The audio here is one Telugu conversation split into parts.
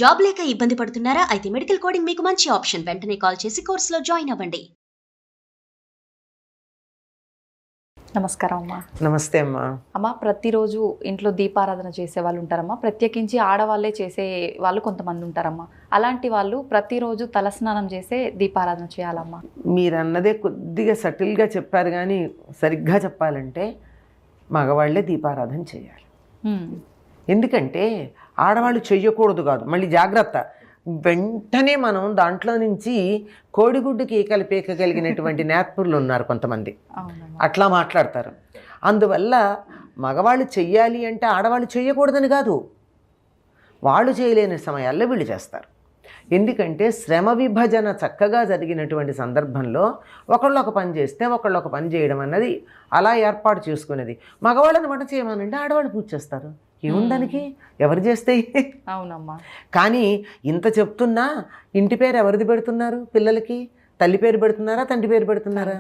జాబ్ లేక ఇబ్బంది పడుతున్నారా? అయితే మెడికల్ కోడింగ్ మీకు మంచి ఆప్షన్. వెంటనే కాల్ చేసి కోర్సులో జాయిన్ అవ్వండి. నమస్కారం అమ్మా. నమస్తే అమ్మా. అమ్మ, ప్రతిరోజు ఇంట్లో దీపారాధన చేసే వాళ్ళు ఉంటారమ్మా. ప్రత్యేకించి ఆడవాళ్ళే చేసే వాళ్ళు కొంతమంది ఉంటారమ్మా. అలాంటి వాళ్ళు ప్రతిరోజు తలస్నానం చేసే దీపారాధన చేయాలమ్మా. మీరు అన్నదే కొద్దిగా సటిల్గా చెప్పారు, కానీ సరిగ్గా చెప్పాలంటే మగవాళ్లే దీపారాధన చేయాలి. ఎందుకంటే ఆడవాళ్ళు చెయ్యకూడదు కాదు, మళ్ళీ జాగ్రత్త. వెంటనే మనం దాంట్లో నుంచి కోడిగుడ్డు కీకలు పీకగలిగినటువంటి నేర్పులు ఉన్నారు కొంతమంది, అట్లా మాట్లాడతారు. అందువల్ల మగవాళ్ళు చెయ్యాలి అంటే ఆడవాళ్ళు చెయ్యకూడదని కాదు, వాళ్ళు చేయలేని సమయాల్లో వీళ్ళు చేస్తారు. ఎందుకంటే శ్రమ విభజన చక్కగా జరిగినటువంటి సందర్భంలో ఒకళ్ళు ఒక పని చేస్తే ఒకళ్ళు ఒక పని చేయడం అన్నది అలా ఏర్పాటు చేసుకునేది. మగవాళ్ళని వంట చేయమనంటే ఆడవాళ్ళు పూజ చేస్తారు, ఏముందానికి, ఎవరు చేస్తే. అవునమ్మా. కానీ ఇంత చెప్తున్నా ఇంటి పేరు ఎవరిది పెడుతున్నారు పిల్లలకి? తల్లి పేరు పెడుతున్నారా, తండ్రి పేరు పెడుతున్నారా?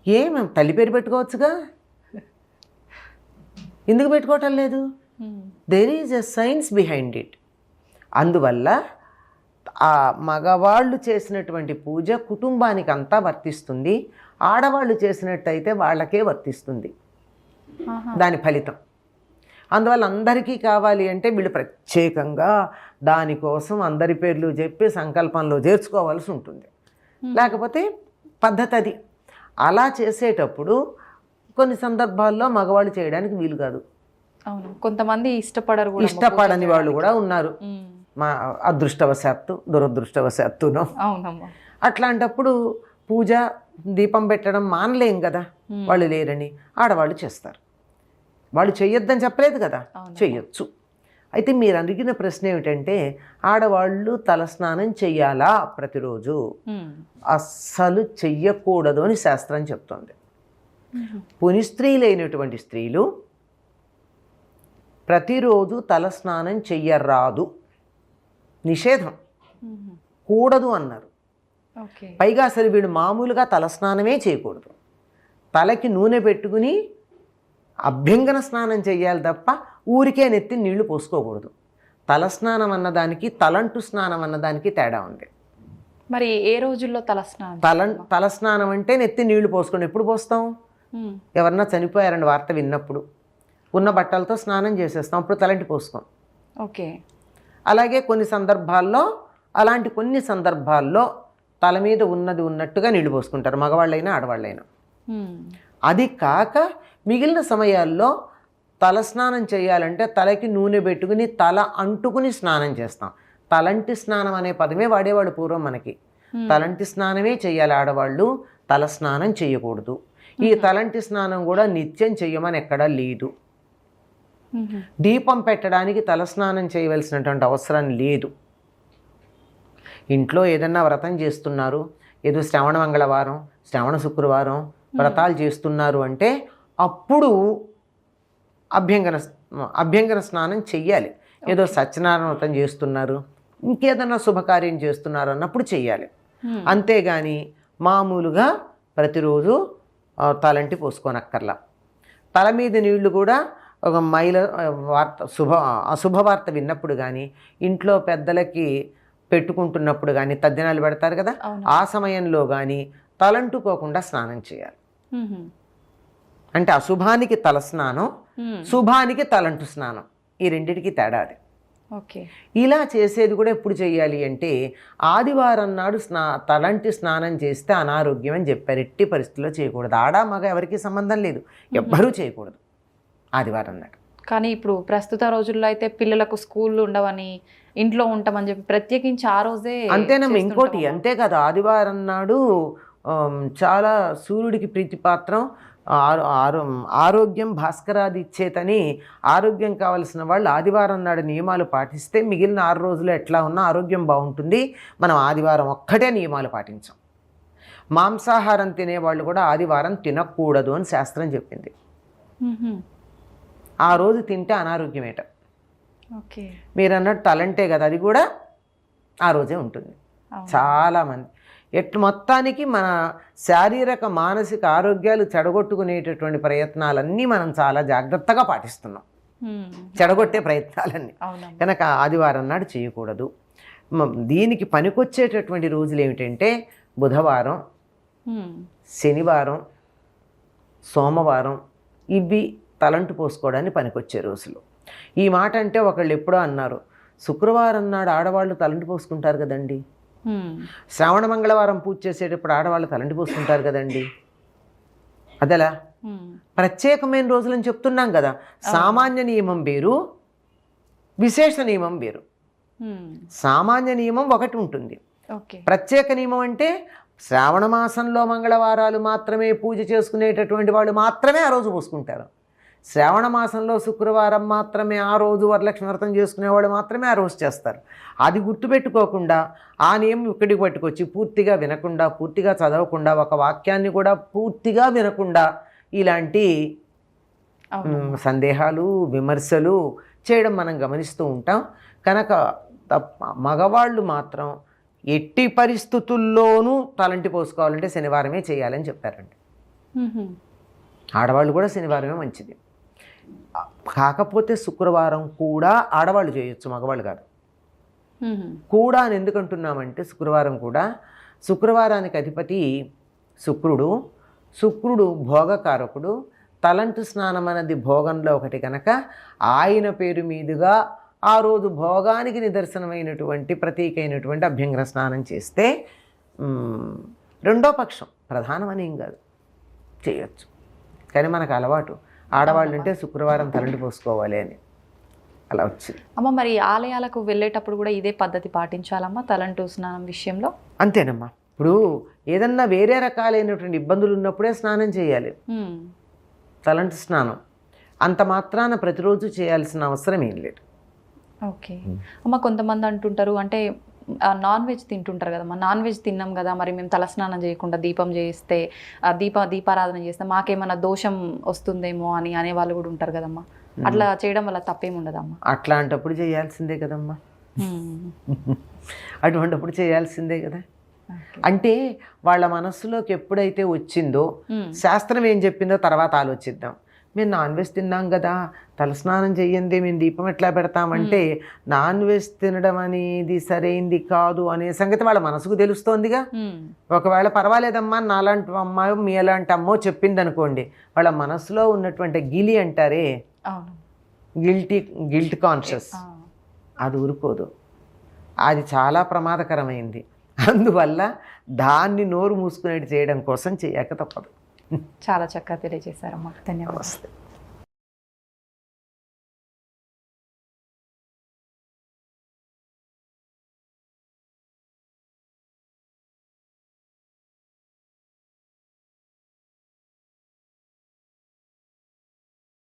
మేము తల్లి పేరు పెట్టుకోవచ్చుగా, ఎందుకు పెట్టుకోవటం లేదు? There is a science behind it. అందువల్ల ఆ మగవాళ్ళు చేసినటువంటి పూజ కుటుంబానికి అంతా వర్తిస్తుంది, ఆడవాళ్ళు చేసినట్టయితే వాళ్ళకే వర్తిస్తుంది దాని ఫలితం. అందువల్ల అందరికీ కావాలి అంటే వీళ్ళు ప్రత్యేకంగా దానికోసం అందరి పేర్లు చెప్పి సంకల్పంలో చేర్చుకోవాల్సి ఉంటుంది. లేకపోతే పద్ధతి అది. అలా చేసేటప్పుడు కొన్ని సందర్భాల్లో మగవాళ్ళు చేయడానికి వీలు కాదు. అవును, కొంతమంది ఇష్టపడని వాళ్ళు కూడా ఉన్నారు, మా అదృష్టవశాత్తు దురదృష్టవశాత్తును. అవునమ్మా. అట్లాంటప్పుడు పూజ దీపం పెట్టడం మానలేం కదా, వాళ్ళు లేరని ఆడవాళ్ళు చేస్తారు. వాళ్ళు చెయ్యొద్దని చెప్పలేదు కదా, చెయ్యొచ్చు. అయితే మీరు అడిగిన ప్రశ్న ఏమిటంటే ఆడవాళ్ళు తలస్నానం చెయ్యాలా ప్రతిరోజు? అస్సలు చెయ్యకూడదు అని శాస్త్రం చెప్తోంది. పునిస్త్రీలైనటువంటి స్త్రీలు ప్రతిరోజు తలస్నానం చెయ్యరాదు, నిషేధం, కూడదు అన్నారు. పైగా అసలు వీడు మామూలుగా తలస్నానమే చేయకూడదు, తలకి నూనె పెట్టుకుని అభ్యంగన స్నానం చెయ్యాలి తప్ప ఊరికే నెత్తి నీళ్లు పోసుకోకూడదు. తలస్నానం అన్నదానికి తలంటు స్నానం అన్నదానికి తేడా ఉంది. మరి ఏ రోజుల్లో తలస్నానం అంటే నెత్తి నీళ్లు పోసుకోండి. ఎప్పుడు పోస్తాం? ఎవరన్నా చనిపోయారని వార్త విన్నప్పుడు ఉన్న బట్టలతో స్నానం చేసేస్తాం, అప్పుడు తలంటి పోసుకోం. ఓకే. అలాగే కొన్ని సందర్భాల్లో తల మీద ఉన్నది ఉన్నట్టుగా నీళ్లు పోసుకుంటారు, మగవాళ్ళైనా ఆడవాళ్ళైనా. అది కాక మిగిలిన సమయాల్లో తలస్నానం చేయాలంటే తలకి నూనె పెట్టుకుని తల అంటుకుని స్నానం చేస్తాం. తలంటి స్నానం అనే పదమే వాడేవాళ్ళు పూర్వం మనకి. తలంటి స్నానమే చేయాలి ఆడవాళ్ళు, తలస్నానం చేయకూడదు. ఈ తలంటి స్నానం కూడా నిత్యం చెయ్యమని ఎక్కడా లేదు. దీపం పెట్టడానికి తలస్నానం చేయవలసినటువంటి అవసరం లేదు. ఇంట్లో ఏదన్నా వ్రతం చేస్తున్నారు, ఏదో శ్రవణ మంగళవారం, శ్రవణ శుక్రవారం వ్రతాలు చేస్తున్నారు అంటే అప్పుడు అభ్యంగన స్నానం చెయ్యాలి. ఏదో సత్యనారాయణ వ్రతం చేస్తున్నారు, ఇంకేదన్నా శుభకార్యం చేస్తున్నారు అన్నప్పుడు చెయ్యాలి. అంతేగాని మామూలుగా ప్రతిరోజు తలంటి పోసుకోనక్కర్లా. తల మీద నీళ్లు కూడా ఒక అశుభవార్త విన్నప్పుడు కానీ, ఇంట్లో పెద్దలకి పెట్టుకుంటున్నప్పుడు కానీ, తద్దినాలు పెడతారు కదా, ఆ సమయంలో కానీ తలంటుకోకుండా స్నానం చేయాలి. అంటే అశుభానికి తల స్నానం, శుభానికి తలంటు స్నానం, ఈ రెండిటికి తేడా అది. ఇలా చేసేది కూడా ఎప్పుడు చేయాలి అంటే ఆదివారం నాడు తలంటి స్నానం చేస్తే అనారోగ్యం అని చెప్పారు. ఎట్టి పరిస్థితుల్లో చేయకూడదు. ఆడ మగ ఎవరికి సంబంధం లేదు, ఎవ్వరూ చేయకూడదు ఆదివారం నాడు. కానీ ఇప్పుడు ప్రస్తుత రోజుల్లో అయితే పిల్లలకు స్కూళ్ళు ఉండవని ఇంట్లో ఉంటామని చెప్పి ప్రత్యేకించి ఆ రోజే అంతేనమ్మా. ఇంకోటి అంతే కదా, ఆదివారం నాడు చాలా సూర్యుడికి ప్రీతిపాత్రం. ఆరోగ్యం భాస్కరాది ఇచ్చేతని ఆరోగ్యం కావలసిన వాళ్ళు ఆదివారం నాడు నియమాలు పాటిస్తే మిగిలిన 6 రోజులు ఎట్లా ఉన్నా ఆరోగ్యం బాగుంటుంది. మనం ఆదివారం ఒక్కటే నియమాలు పాటించాం. మాంసాహారం తినేవాళ్ళు కూడా ఆదివారం తినకూడదు అని శాస్త్రం చెప్పింది. ఆ రోజు తింటే అనారోగ్యమేట. మీరు అన్నట్టు తలంటే కదా, అది కూడా ఆ రోజే ఉంటుంది. చాలామంది మొత్తానికి మన శారీరక మానసిక ఆరోగ్యాలు చెడగొట్టుకునేటటువంటి ప్రయత్నాలన్నీ మనం చాలా జాగ్రత్తగా పాటిస్తున్నాం. చెడగొట్టే ప్రయత్నాలన్నీ. అవునమ్మా. కనుక ఆదివారం నాడు చేయకూడదు. దీనికి పనికొచ్చేటటువంటి రోజులు ఏమిటంటే బుధవారం, శనివారం, సోమవారం, ఇవి తలంటు పోసుకోవడానికి పనికొచ్చే రోజులు. ఈ మాట అంటే ఒకళ్ళు ఎప్పుడో అన్నారు, శుక్రవారం నాడు ఆడవాళ్ళు తలంటు పోసుకుంటారు కదండి, శ్రావణ మంగళవారం పూజ చేసేటప్పుడు ఆడవాళ్ళు తలంటు పోసుకుంటారు కదండి, అదలా ప్రత్యేకమైన రోజులని చెప్తున్నాం కదా. సామాన్య నియమం వేరు, విశేష నియమం వేరు. సామాన్య నియమం ఒకటి ఉంటుంది, ప్రత్యేక నియమం అంటే శ్రావణ మాసంలో మంగళవారాలు మాత్రమే పూజ చేసుకునేటటువంటి వాళ్ళు మాత్రమే ఆ రోజు పోసుకుంటారు. శ్రావణ మాసంలో శుక్రవారం మాత్రమే ఆ రోజు వరలక్ష్మి వ్రతం చేసుకునేవాళ్ళు మాత్రమే ఆ రోజు చేస్తారు. అది గుర్తుపెట్టుకోకుండా ఆ నియమం ఇక్కడికి పట్టుకొచ్చి పూర్తిగా వినకుండా, పూర్తిగా చదవకుండా, ఒక వాక్యాన్ని కూడా పూర్తిగా వినకుండా ఇలాంటి సందేహాలు, విమర్శలు చేయడం మనం గమనిస్తూ ఉంటాం. కనుక మగవాళ్ళు మాత్రం ఎట్టి పరిస్థితుల్లోనూ తలంటి పోసుకోవాలంటే శనివారమే చేయాలని చెప్పారండి. ఆడవాళ్ళు కూడా శనివారమే మంచిది. కాకపోతే శుక్రవారం కూడా ఆడవాళ్ళు చేయొచ్చు, మగవాళ్ళు కాదు. కూడా అని ఎందుకంటున్నామంటే శుక్రవారం కూడా, శుక్రవారానికి అధిపతి శుక్రుడు. శుక్రుడు భోగకారకుడు. తలంటు స్నానం అనేది భోగంలో ఒకటి కనుక ఆయన పేరు మీదుగా ఆ రోజు భోగానికి నిదర్శనమైనటువంటి ప్రతీకైనటువంటి అభ్యంగన స్నానం చేస్తే రెండో పక్షం, ప్రధానమని ఏం కాదు, చేయొచ్చు. కానీ మనకు అలవాటు ఆడవాళ్ళు అంటే శుక్రవారం తలంటి పోసుకోవాలి అని అలా వచ్చింది. అమ్మ, మరి ఆలయాలకు వెళ్ళేటప్పుడు కూడా ఇదే పద్ధతి పాటించాలమ్మా తలంటు స్నానం విషయంలో? అంతేనమ్మా. ఇప్పుడు ఏదన్నా వేరే రకాలైనటువంటి ఇబ్బందులు ఉన్నప్పుడే స్నానం చేయాలి, తలంటు స్నానం. అంత మాత్రాన ప్రతిరోజు చేయాల్సిన అవసరం ఏం లేదు. ఓకే అమ్మ, కొంతమంది అంటుంటారు అంటే నాన్ వెజ్ తింటుంటారు కదమ్మా, నాన్ వెజ్ తిన్నాం కదా, మరి మేము తలస్నానం చేయకుండా దీపం చేస్తే దీపారాధన చేస్తే మాకేమైనా దోషం వస్తుందేమో అని అనేవాళ్ళు కూడా ఉంటారు కదమ్మా. అట్లా చేయడం వల్ల తప్పేమి ఉండదమ్మా? అట్లాంటప్పుడు చేయాల్సిందే కదమ్మా, అటువంటిప్పుడు చేయాల్సిందే కదా. అంటే వాళ్ళ మనస్సులోకి ఎప్పుడైతే వచ్చిందో, శాస్త్రం ఏం చెప్పిందో తర్వాత ఆలోచిద్దాం. మేము నాన్ వెజ్ తిన్నాం కదా, తలస్నానం చెయ్యండి, మేము దీపం ఎట్లా పెడతామంటే నాన్ వెజ్ తినడం అనేది సరైంది కాదు అనే సంగతి వాళ్ళ మనసుకు తెలుస్తోందిగా. ఒకవేళ పర్వాలేదమ్మా నాలాంటి అమ్మాయి మీ అలాంటి అమ్మో చెప్పింది అనుకోండి, వాళ్ళ మనసులో ఉన్నటువంటి గిలి అంటారే, గిల్ట్ కాన్షియస్, అది ఊరుకోదు. అది చాలా ప్రమాదకరమైంది. అందువల్ల దాన్ని నోరు మూసుకునేది చేయడం కోసం చేయక తప్పదు. చాలా చక్కగా తెలియజేశారమ్మా, ధన్యవాదాలు.